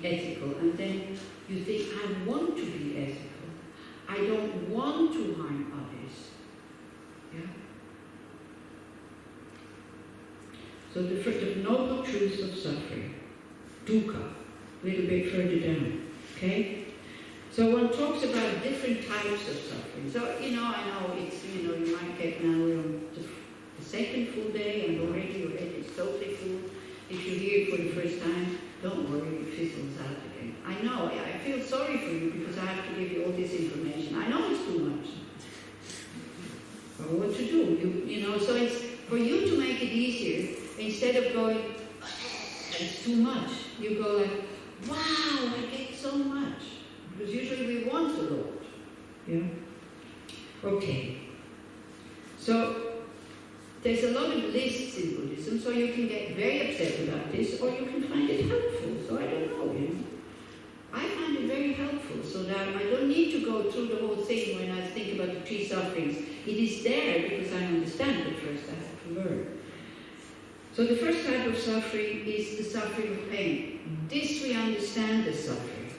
be ethical, and then you think, I want to be ethical. I don't want to harm others. Yeah? So the noble truths of suffering, dukkha, a little bit further down, okay? So one talks about different types of suffering. So, I know it's, you might get now we're on the second full day and already it's totally full. If you hear it for the first time, don't worry, it fizzles out again. I know, I feel sorry for you because I have to give you all this information. I know it's too much. But what to do? So it's for you to make it easier, instead of going, it's too much, you go like, wow, I get so much. Because usually we want a lot. Yeah? Okay. So, there's a lot of lists in Buddhism, so you can get very upset about this, or you can find it helpful. So I don't know, I find it very helpful, so that I don't need to go through the whole thing when I think about the three sufferings. It is there because I understand it first, I have to learn. So the first type of suffering is the suffering of pain. This we understand as suffering,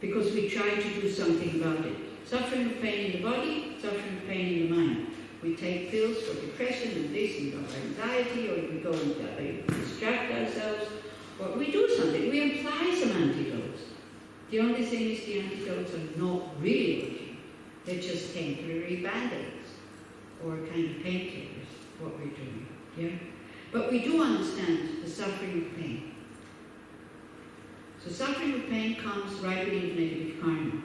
because we try to do something about it. Suffering of pain in the body, suffering of pain in the mind. We take pills for depression and this and for anxiety, or we go and distract ourselves, or we do something. We apply some antidotes. The only thing is the antidotes are not really working. They're just temporary band-aids or kind of painkillers, what we're doing. Yeah? But we do understand the suffering of pain. So suffering of pain comes right within negative karma.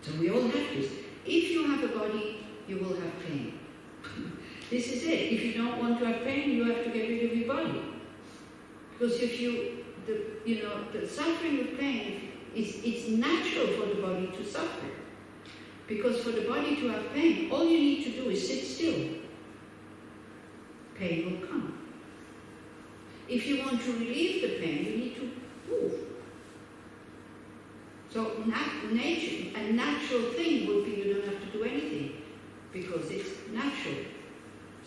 So we all have this. If you have a body, you will have pain. This is it. If you don't want to have pain, you have to get rid of your body. Because if the suffering of pain, it's natural for the body to suffer. Because for the body to have pain, all you need to do is sit still. Pain will come. If you want to relieve the pain, you need to move. So nature, a natural thing would be you don't have to do anything, because it's natural.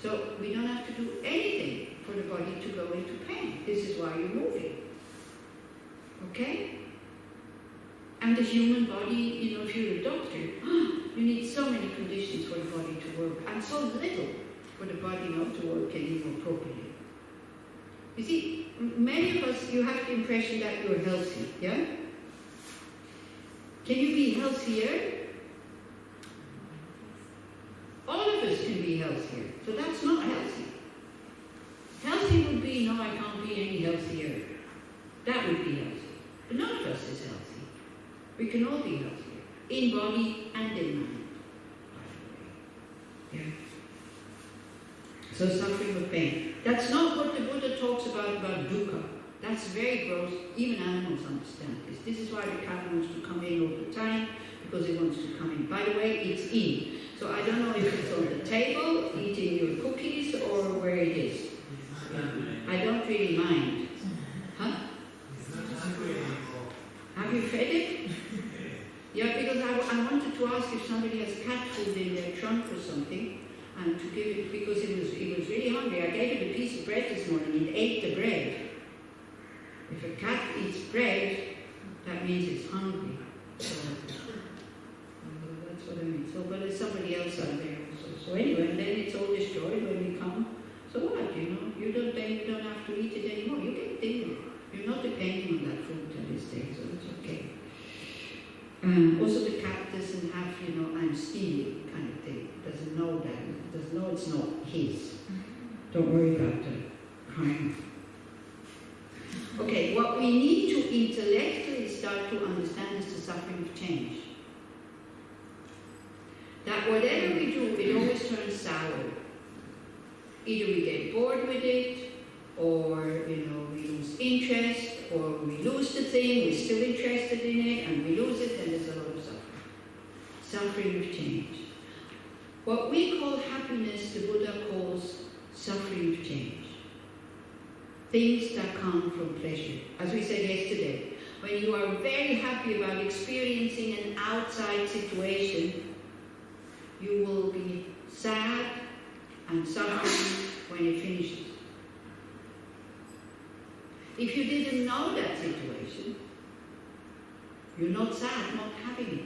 So we don't have to do anything for the body to go into pain. This is why you're moving. Okay? And the human body, if you're a doctor, you need so many conditions for the body to work, and so little for the body not to work anymore properly. You see, many of us, you have the impression that you're healthy, yeah? Can you be healthier? All of us can be healthier, so that's not healthy. Healthy would be, no, I can't be any healthier. That would be healthy. But none of us is healthy. We can all be healthier, in body and in mind, by the way. Yeah? So suffering with pain. That's not what the Buddha talks about dukkha. That's very gross. Even animals understand this. This is why the cat wants to come in all the time, because it wants to come in. By the way, it's in. So I don't know if it's on the table, eating your cookies, or where it is. I don't really mind. Huh? Have you fed it? Yeah, because I wanted to ask if somebody has cat food in their trunk or something, and to give it, because it was really hungry. I gave it a piece of bread this morning. It ate the bread. If a cat eats bread, that means it's hungry. So that's what I mean. So, but there's somebody else out there also. So anyway, and then it's all destroyed when we come. So what? You don't have to eat it anymore. You get dinner. You're not depending on that food to this day, so it's okay. Also, the cat doesn't have, I'm stealing kind of thing. It doesn't know that. It doesn't know it's not his. Don't worry about the crime. Okay, what we need to intellectually start to understand is the suffering of change. That whatever we do, it always turns sour. Either we get bored with it, or we lose interest, or we lose the thing, we're still interested in it, and we lose it, and there's a lot of suffering. Suffering of change. What we call happiness, the Buddha calls suffering of change. Things that come from pleasure. As we said yesterday, when you are very happy about experiencing an outside situation, you will be sad and suffering when it finishes. If you didn't know that situation, you're not sad, not having it.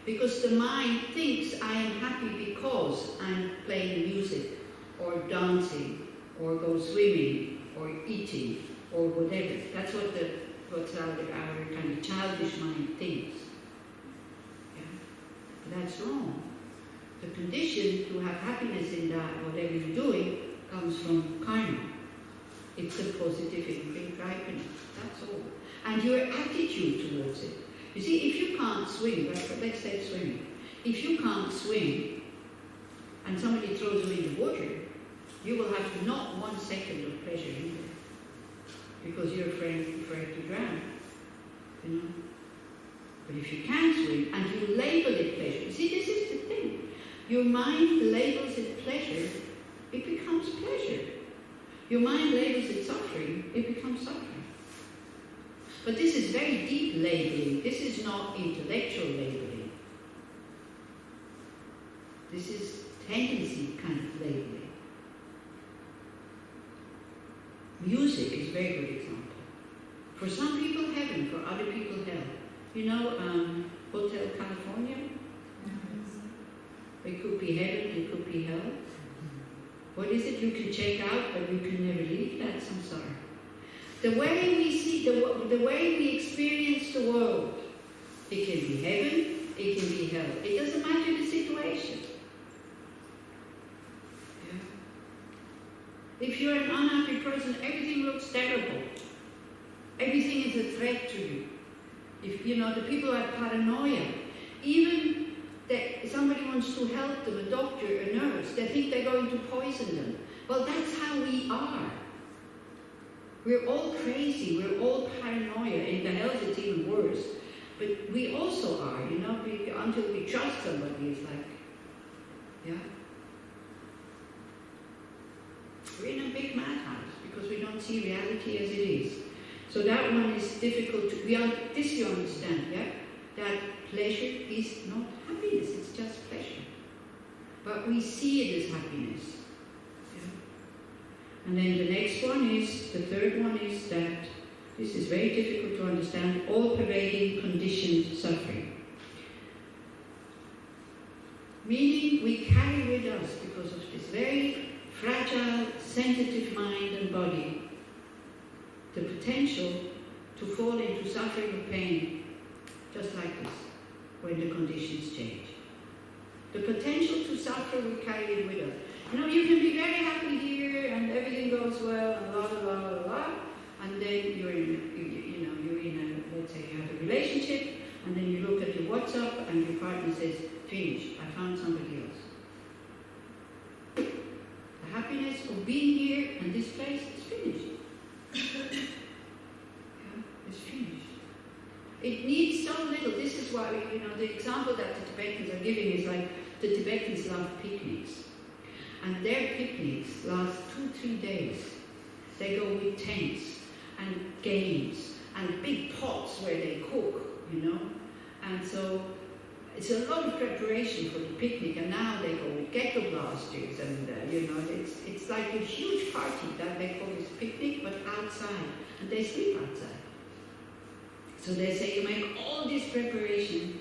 Because the mind thinks I am happy because I'm playing music, or dancing, or go swimming, or eating, or whatever. That's what our kind of childish mind thinks. Yeah? But that's wrong. The condition to have happiness in that, whatever you're doing, comes from karma. It's a positive imprint ripening. That's all. And your attitude towards it. You see, if you can't swim, let's say swimming. If you can't swim and somebody throws you in the water, you will have not 1 second of pleasure in there. Because you're afraid to drown. You know? But if you can swim and you label it pleasure, see, this is the thing. Your mind labels it pleasure, it becomes pleasure. Your mind labels it suffering, it becomes suffering. But this is very deep labeling. This is not intellectual labeling. This is tendency kind of labeling. Music is a very good example. For some people, heaven. For other people, hell. You know, Hotel California? It could be heaven, it could be hell. What is it? You can check out, but you can never leave. That's samsara. The way we see, the way we experience the world, it can be heaven, it can be hell. It doesn't matter the situation. Yeah. If you're an unhappy person, everything looks terrible. Everything is a threat to you. If you know the people have paranoia, even that somebody wants to help them, a doctor, a nurse, they think they're going to poison them. Well, that's how we are. We're all crazy, we're all paranoia. In the health it's even worse. But we also are, you know, until we trust somebody, it's like, yeah. We're in a big madhouse because we don't see reality as it is. So that one is difficult to, this you understand, yeah? That pleasure is not happiness, it's just pleasure. But we see it as happiness. And then the next one is, the third one is that, this is very difficult to understand, all-pervading conditioned suffering. Meaning we carry with us, because of this very fragile, sensitive mind and body, the potential to fall into suffering or pain, just like this, when the conditions change. The potential to suffer we carry it with us. You know, you can be very happy here and everything goes well and la la la la la, and then you're in a, let's say you have a relationship, and then you look at your WhatsApp and your partner says, finished, I found somebody else. The happiness of being here and this place is finished. Yeah, it's finished. It needs so little. This is why, you know, the example that the Tibetans are giving is like the Tibetans love picnics. And their picnics last 2-3 days. They go with tents and games and big pots where they cook, you know. And so it's a lot of preparation for the picnic. And now they go with ghetto blasters and, you know, it's like a huge party that they call this picnic, but outside. And they sleep outside. So they say you make all this preparation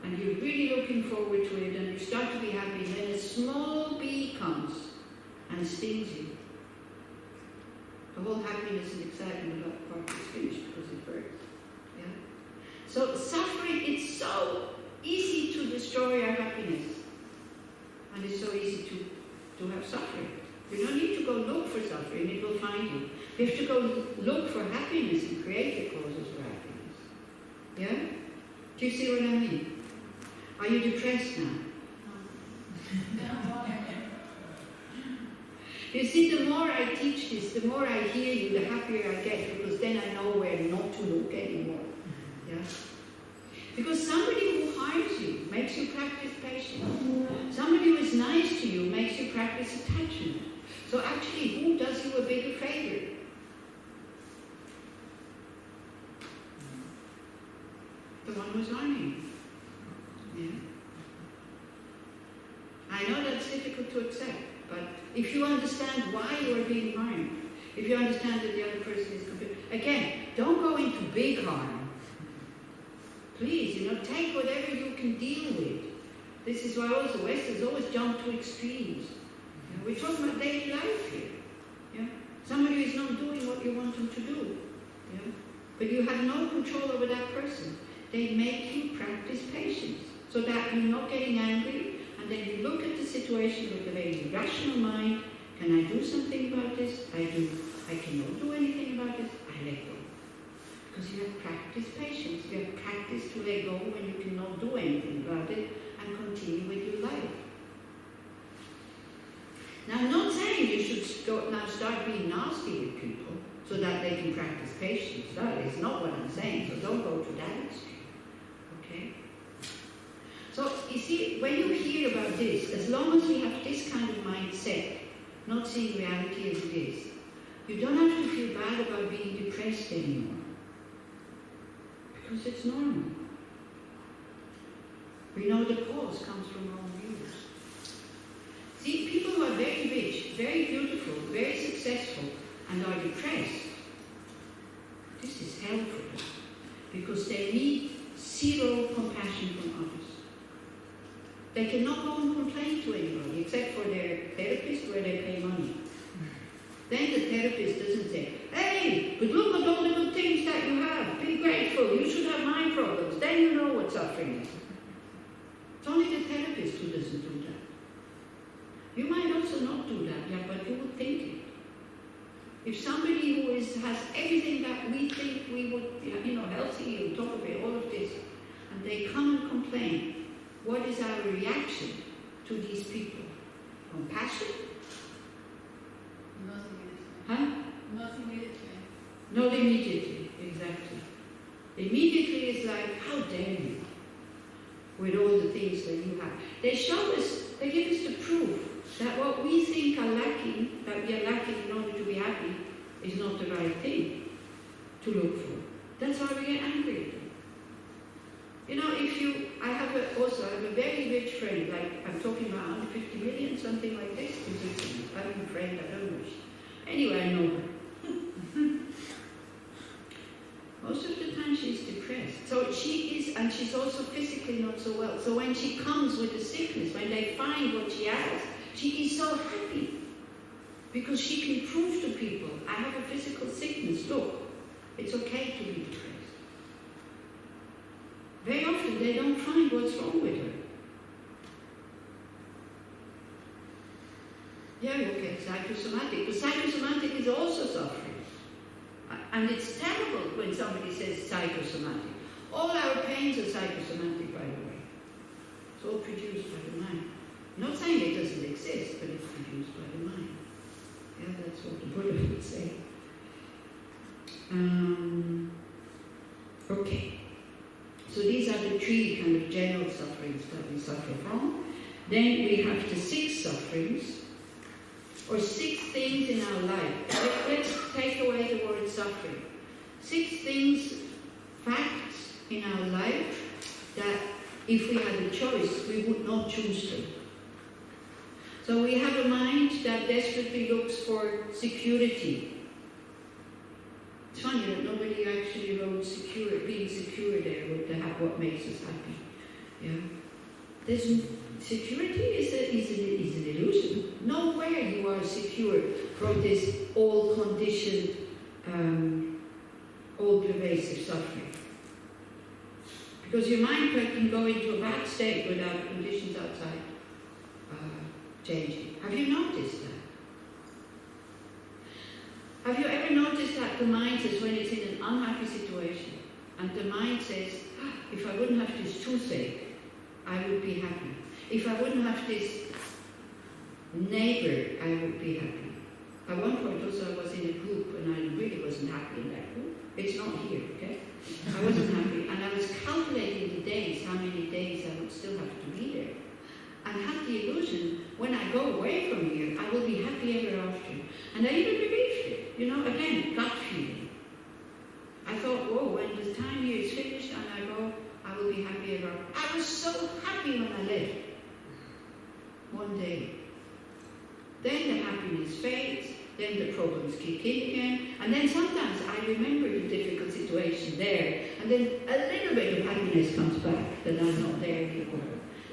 and you're really looking forward to it, and you start to be happy, and then a small bee comes and stings you. The whole happiness and excitement about the party is finished because it burns. Yeah? So suffering, it's so easy to destroy our happiness. And it's so easy to have suffering. You don't need to go look for suffering, it will find you. You have to go look for happiness and create the causes for happiness. Yeah? Do you see what I mean? Are you depressed now? You see, the more I teach this, the more I hear you, the happier I get, because then I know where not to look anymore. Yeah? Because somebody who harms you makes you practice patience. Somebody who is nice to you makes you practice attachment. So actually, who does you a bigger favor? The one who's harming you. Yeah. I know that's difficult to accept, but if you understand why you are being harmed, If you understand that the other person is complete. Again, don't go into big harm. Please, take whatever you can deal with. This is why also Westerners always jump to extremes. We're talking about daily life here. Yeah? Somebody is not doing what you want them to do. Yeah? But you have no control over that person. They make you practice patience so that you're not getting angry, and then you look at the situation with a very rational mind. Can I do something about this? I do. I cannot do anything about this. I let go. Because you have practiced patience. You have practiced to let go when you cannot do anything about it and continue with your life. Now, I'm not saying you should now start being nasty with people so that they can practice patience. That is not what I'm saying, so don't go to that extreme. Okay? So, you see, when you hear about this, as long as we have this kind of mindset, not seeing reality as it is, you don't have to feel bad about being depressed anymore. Because it's normal. We know the cause comes from wrong views. See, people who are very rich, very beautiful, very successful, and are depressed, this is hell for them. Because they need zero compassion from others. They cannot go and complain to anybody, except for their therapist where they pay money. Then the therapist doesn't say, hey, but look at all the good things that you have. Be grateful. You should have my problems. Then you know what suffering is. It's only the therapist who doesn't do that. You might also not do that, yeah, but you would think it. If somebody who has everything that we think we would, healthy and talk about all of this, and they come and complain, what is our reaction to these people? Compassion? Not immediately. Huh? Not immediately. Not immediately, exactly. Immediately is like, how dare you? With all the things that you have. They show us, they give us the proof that what we think are lacking, that we are lacking in order to be happy, is not the right thing to look for. That's why we get angry at them. I have a very rich friend, like I'm talking about 150 million, something like this. I have a friend, I don't know. Anyway, I know her. Most of the time she's depressed. So she is, and she's also physically not so well. So when she comes with the sickness, when they find what she has, she is so happy. Because she can prove to people, I have a physical sickness, look, it's okay to be depressed. Very often they don't find what's wrong with her. Yeah, you get psychosomatic. But psychosomatic is also suffering. And it's terrible when somebody says psychosomatic. All our pains are psychosomatic, by the way. It's all produced by the mind. I'm not saying it doesn't exist, but it's produced by the mind. Yeah, that's what the Buddha would say. Okay. So these are the three kind of general sufferings that we suffer from. Then we have the 6 sufferings, or 6 things in our life. Let's take away the word suffering. 6 things, facts in our life that if we had a choice, we would not choose them. So we have a mind that desperately looks for security. It's funny that nobody actually wrote being secure there with what makes us happy. Yeah, security is an illusion. Nowhere you are secure from this all-conditioned, all-pervasive suffering. Because your mind can go into a bad state without conditions outside changing. Have you noticed that? Have you ever noticed that the mind says when it's in an unhappy situation, and the mind says, if I wouldn't have this toothache, I would be happy. If I wouldn't have this neighbor, I would be happy. At one point also I was in a group and I really wasn't happy in that group. It's not here, okay? I wasn't happy. And I was calculating the days, how many days I would still have to be there. And had the illusion, when I go away from here, I will be happy ever after. And I even believed it. Again, gut feeling. I thought, whoa, when the time here is finished and I go, I will be happy ever after. I was so happy when I left. One day. Then the happiness fades, then the problems kick in again, and then sometimes I remember the difficult situation there, and then a little bit of happiness comes back that I'm not there anymore.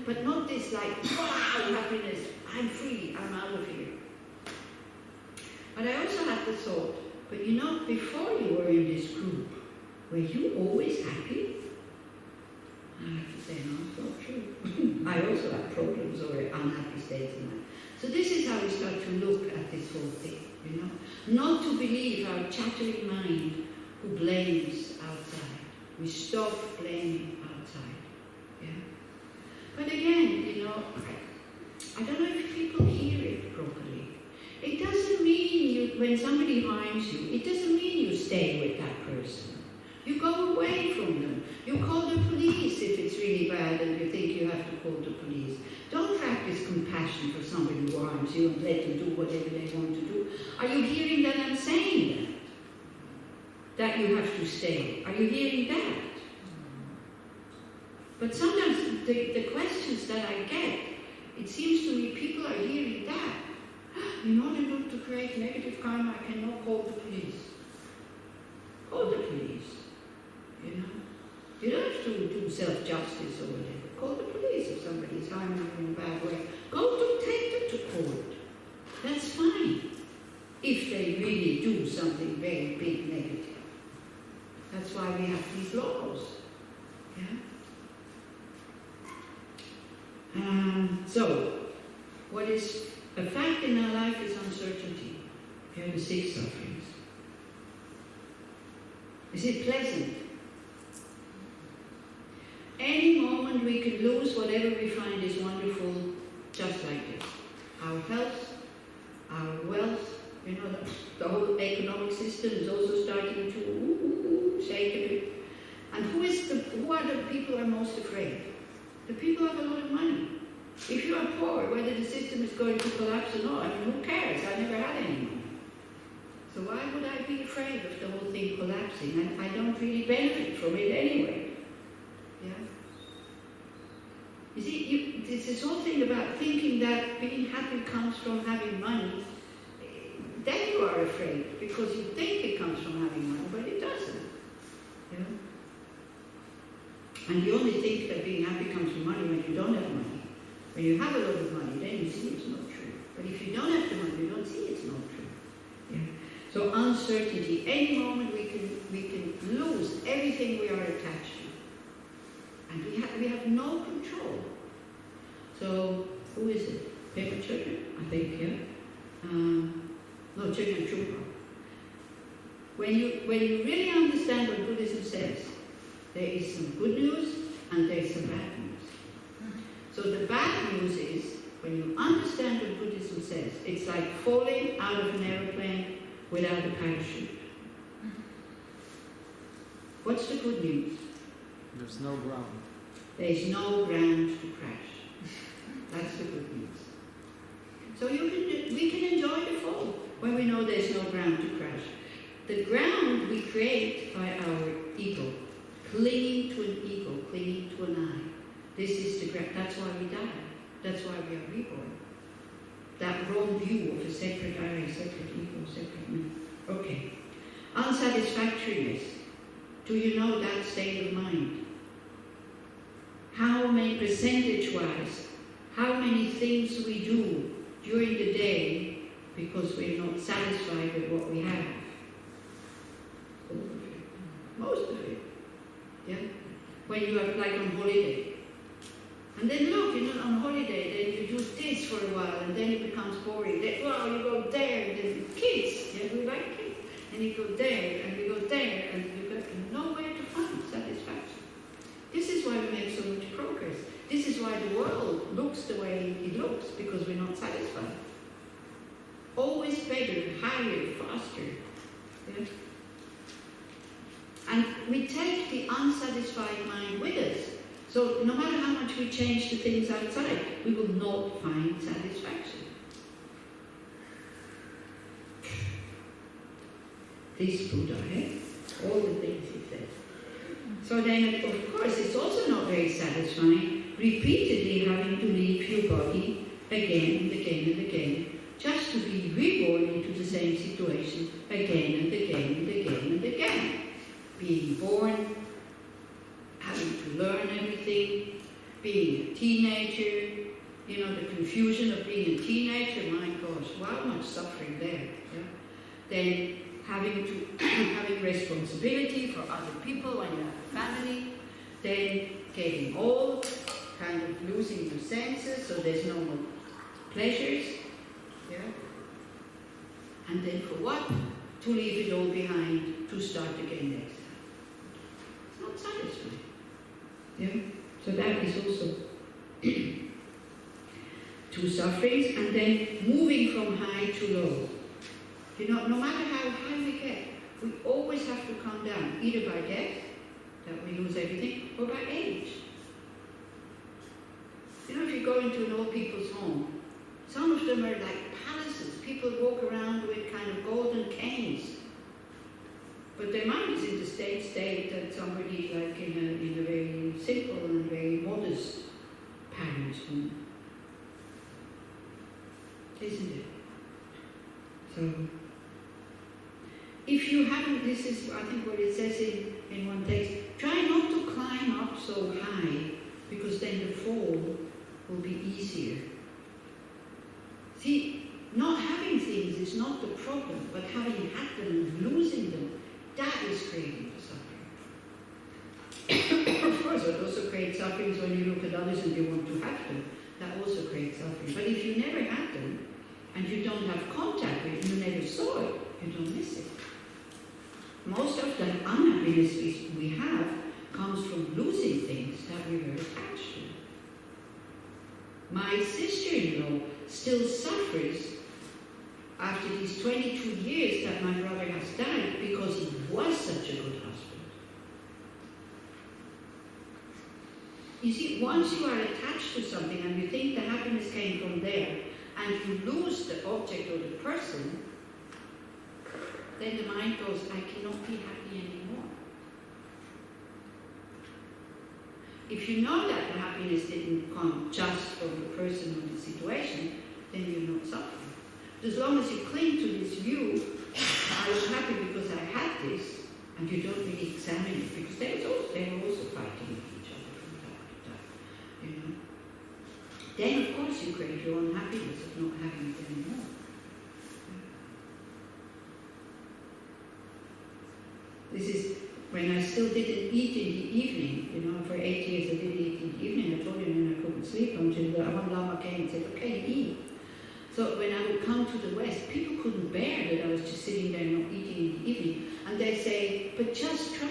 But not this like, wow, happiness, I'm free, I'm out of here. But I also had the thought, but you know, before you were in this group, were you always happy? I have to say, no, it's not true. I also have problems or unhappy states in life. So this is how we start to look at this whole thing, you know. Not to believe our chattering mind who blames outside. We stop blaming outside. Yeah. But again, you know, I don't know if people hear it properly. It doesn't mean when somebody harms you, it doesn't mean you stay with that person. You go away from them. You call the police if it's really bad and you think you have to call the police. Don't practice compassion for somebody who harms you and let them do whatever they want to do. Are you hearing that I'm saying that? That you have to stay. Are you hearing that? But sometimes the questions that I get, it seems to me people are hearing that. In order not to create negative karma, I cannot call the police. Call the police. You know? You don't have to do self-justice or whatever. Call the police if somebody is harming you in a bad way. Take them to court. That's fine. If they really do something very big negative. That's why we have these laws. Yeah? So, what is a fact in our life is uncertainty. We have the 6 sufferings. Is it pleasant? Any moment we can lose whatever we find is wonderful, just like this. Our health, our wealth, you know, the whole economic system is also starting to shake a bit. And who are the people who are most afraid? The people who have a lot of money. If you are poor, whether the system is going to collapse or not, I mean, who cares? I never had any money. So why would I be afraid of the whole thing collapsing? And I don't really benefit from it anyway. Yeah? You see, it's this whole thing about thinking that being happy comes from having money. Then you are afraid, because you think it comes from having money, but it doesn't. You know? And you only think that being happy comes from money when you don't have money. When you have a lot of money, then you see it's not true. But if you don't have the money, you don't see it's not true. Yeah? So uncertainty. Any moment we can lose everything we are attached to. And we have no control. So, who is it? Paper children, I think, yeah? No, children Chupa. When you really understand what Buddhism says, there is some good news and there is some bad news. So the bad news is, when you understand what Buddhism says, it's like falling out of an aeroplane without a parachute. What's the good news? There's no ground. There is no ground to crash. That's the good news. So we can enjoy the fall when we know there's no ground to crash. The ground we create by our ego, clinging to an ego, clinging to an I. This is the ground. That's why we die. That's why we are reborn. That wrong view of a separate I, separate ego, separate me. Okay. Unsatisfactoriness. Do you know that state of mind? How many percentage-wise, how many things we do during the day because we're not satisfied with what we have? All of it. Most of it. Yeah? When you are like on holiday. And then look, you're not on holiday, then you do this for a while, and then it becomes boring. Then, well, you go there, and then kids, yeah, we like kids. And you go there, and you go there, and you got nowhere to find satisfaction. This is why we make so much progress. This is why the world looks the way it looks, because we're not satisfied. Always better, higher, faster. Yeah? And we take the unsatisfied mind with us. So no matter how much we change the things outside, we will not find satisfaction. This Buddha, eh? All the things he says. So then, of course, it's also not very satisfying, repeatedly having to leave your body again and again and again, just to be reborn into the same situation again and again and again and again. Being born, having to learn everything, being a teenager, the confusion of being a teenager, my gosh, how much suffering there. Yeah? Then having responsibility for other people when you have a family, then getting old, kind of losing your senses, so there's no more pleasures. Yeah? And then for what? To leave it all behind, to start again next time. It's not satisfying. Yeah? So that is also two sufferings, and then moving from high to low. No matter how high we get, we always have to come down, either by death, that we lose everything, or by age. If you go into an old people's home, some of them are like palaces. People walk around with kind of golden canes. But their mind is in the state that somebody like in a very simple and very modest parent's home. Isn't it? So, if you haven't, this is I think what it says in one text, try not to climb up so high, because then the fall will be easier. See, not having things is not the problem, but having had them and losing them, that is creating the suffering. Of course, it also creates sufferings when you look at others and you want to have them. That also creates suffering. But if you never had them, and you don't have contact with it, you never saw it, you don't miss it. Most of the unhappiness we have comes from losing things that we were attached to. My sister-in-law still suffers after these 22 years that my brother has died, because he was such a good husband. You see, once you are attached to something and you think the happiness came from there, and you lose the object or the person, then the mind goes, I cannot be happy anymore. If you know that the happiness didn't come just from the person or the situation, then you're not suffering. As long as you cling to this view, I was happy because I had this, and you don't really examine it, because they were also fighting with each other from time to time, Then, of course, you create your own happiness of not having it anymore. This is when I still didn't eat in the evening. For 8 years I didn't eat in the evening. I told him when I couldn't sleep until one Lama came and said, okay, eat. So when I would come to the West, people couldn't bear that I was just sitting there not eating in the evening. And they say, but just try.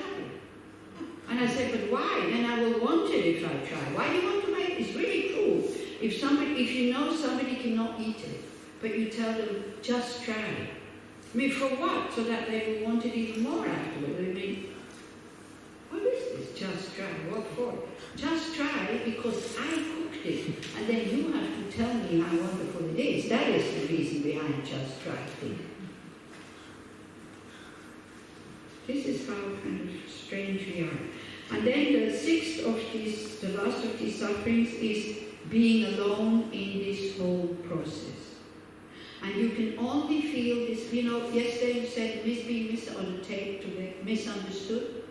And I said, but why? Then I will want it if I try. Why do you want to make this? Really cruel. If you know somebody cannot eat it, but you tell them, just try. I mean, for what? So that they will want it even more afterward. I mean, what is this? Just try. What for? Just try because I cooked it. And then you have to tell me how wonderful it is. That is the reason behind just try thing. This is how kind of strange we are. And then the last of these sufferings is being alone in this whole process. And you can only feel this, yesterday you said being on the tape to get misunderstood.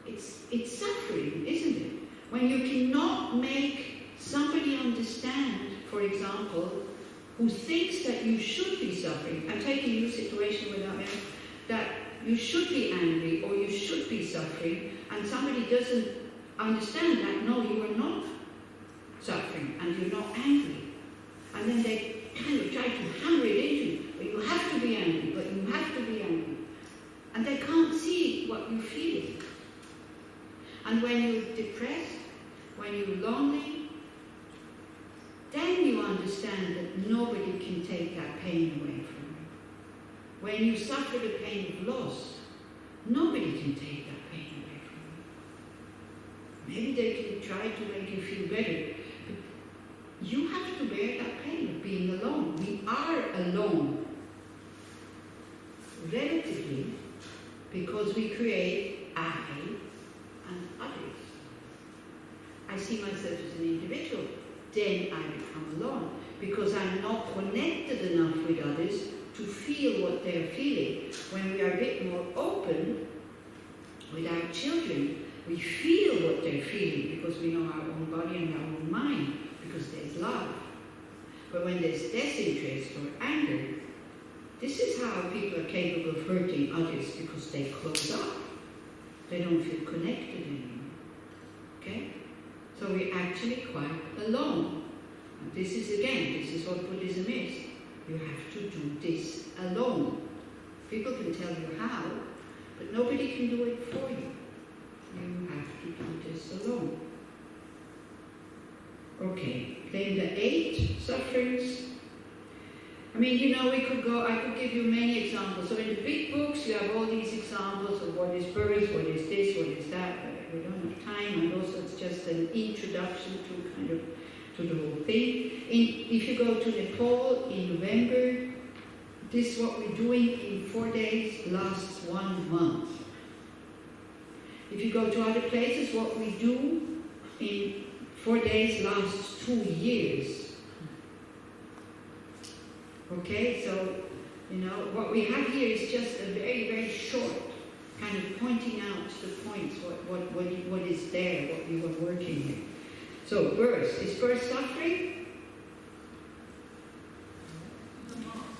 It's suffering, isn't it? When you cannot make somebody understand, for example, who thinks that you should be suffering. I'm taking your situation without me, that you should be angry or you should be suffering, and somebody doesn't understand that, no, you are not suffering and you're not angry. And then they kind of try to hammer it into you, but you have to be angry, but you have to be angry. And they can't see what you're feeling. And when you're depressed, when you're lonely, then you understand that nobody can take that pain away from you. When you suffer the pain of loss, nobody can take that pain away from you. Maybe they can try to make you feel better, but you have to bear that pain of being alone. We are alone, relatively, because we create I and others. I see myself as an individual, then I become alone. because I'm not connected enough with others to feel what they're feeling. When we are a bit more open with our children, we feel what they're feeling because we know our own body and our own mind, because there's love. But when there's disinterest or anger, this is how people are capable of hurting others, because they close up. They don't feel connected anymore. Okay? So we're actually quite alone. And this is what Buddhism is. You have to do this alone. People can tell you how, but nobody can do it for you. You have to do this alone. Okay, then the 8 sufferings. I mean, I could give you many examples. So in the big books, you have all these examples of what is birth, what is this, what is that. But we don't have time, and also it's just an introduction to the whole thing. If you go to Nepal in November, this what we're doing in 4 days lasts 1 month. If you go to other places, what we do in 4 days lasts 2 years. Okay, so, what we have here is just a very, very short kind of pointing out the points, what is there, what we were working with. So, birth. Is birth suffering?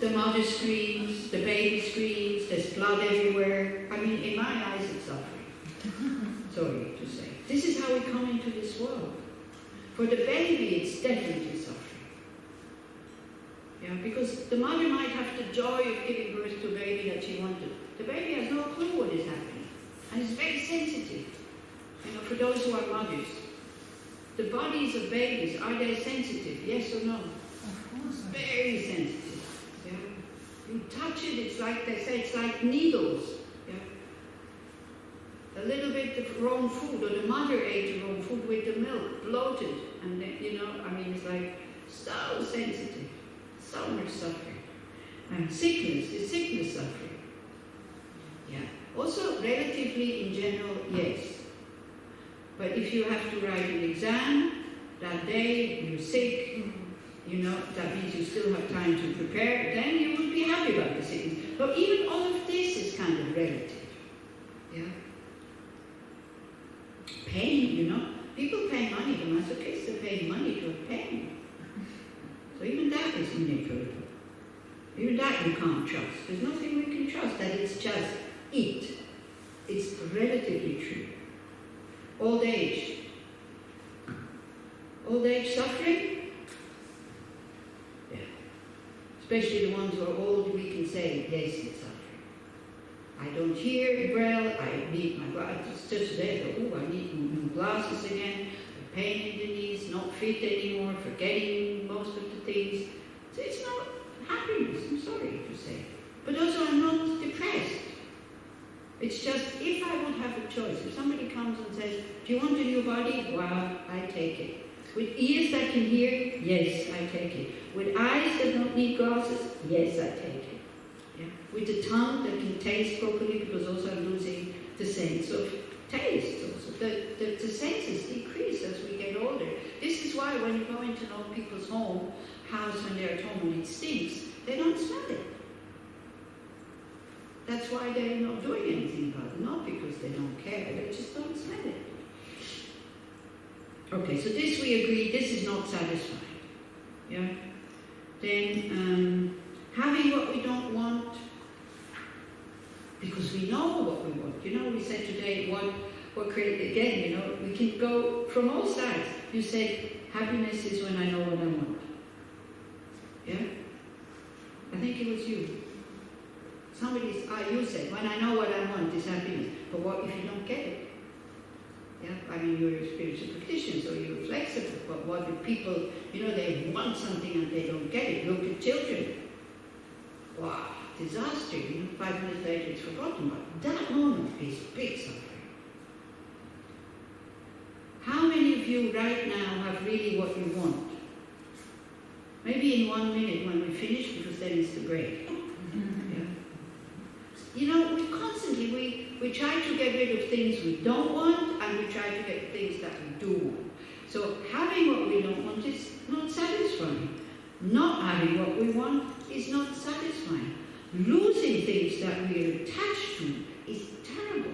The mother screams, the baby screams, there's blood everywhere. I mean, in my eyes, it's suffering. Sorry to say. This is how we come into this world. For the baby, it's definitely suffering. Yeah, because the mother might have the joy of giving birth to a baby that she wanted. The baby has no clue what is happening. And it's very sensitive. For those who are mothers. The bodies of babies, are they sensitive? Yes or no? Of course. Very sensitive. Yeah. You touch it, it's like they say, it's like needles. Yeah. A little bit of wrong food, or the mother ate the wrong food with the milk, bloated. And then, it's like so sensitive. So much suffering. And sickness, is sickness suffering? Yeah. Also, relatively in general, yes. But if you have to write an exam, that day you're sick, that means you still have time to prepare, then you would be happy about the sickness. But even all of this is kind of relative. Yeah? Pain, people pay money, the masochists are paying money to have pain. So even that is manipulable. Even that you can't trust. There's nothing we can trust, that it's just it. It's relatively true. Old age. Old age suffering? Yeah. Especially the ones who are old, we can say, yes, it's suffering. I don't hear well, I need my glasses. Just today, I need new glasses again. Pain in the knees, not fit anymore, forgetting most of the things. So it's not happiness, I'm sorry to say. But also I'm not depressed. It's just, if I would have a choice, if somebody comes and says, do you want a new body? Wow, I take it. With ears that can hear, yes, I take it. With eyes that don't need glasses, yes, I take it. Yeah? With the tongue that can taste properly, because also I'm losing the sense of taste also. The senses decrease as we get older. This is why when you go into an old people's house when they're at home and it stinks, they don't smell it. That's why they're not doing anything about it. Not because they don't care, they just don't smell it. Okay, so this we agree, this is not satisfying. Yeah? Then, having what we don't want, because we know what we want. We said today, what create again, we can go from all sides. You said, happiness is when I know what I want. Yeah? I think it was you. You said, when I know what I want is happiness. But what if you don't get it? Yeah? I mean, you're a spiritual practitioner, so you're flexible. But what if people, they want something and they don't get it? Look at children. Wow, disaster. 5 minutes later it's forgotten. But that moment is big suffering. How many of you right now have really what you want? Maybe in 1 minute when we finish, because then it's the break. Yeah? We constantly, we try to get rid of things we don't want, and we try to get things that we do want. So having what we don't want is not satisfying. Not having what we want is not satisfying. Losing things that we are attached to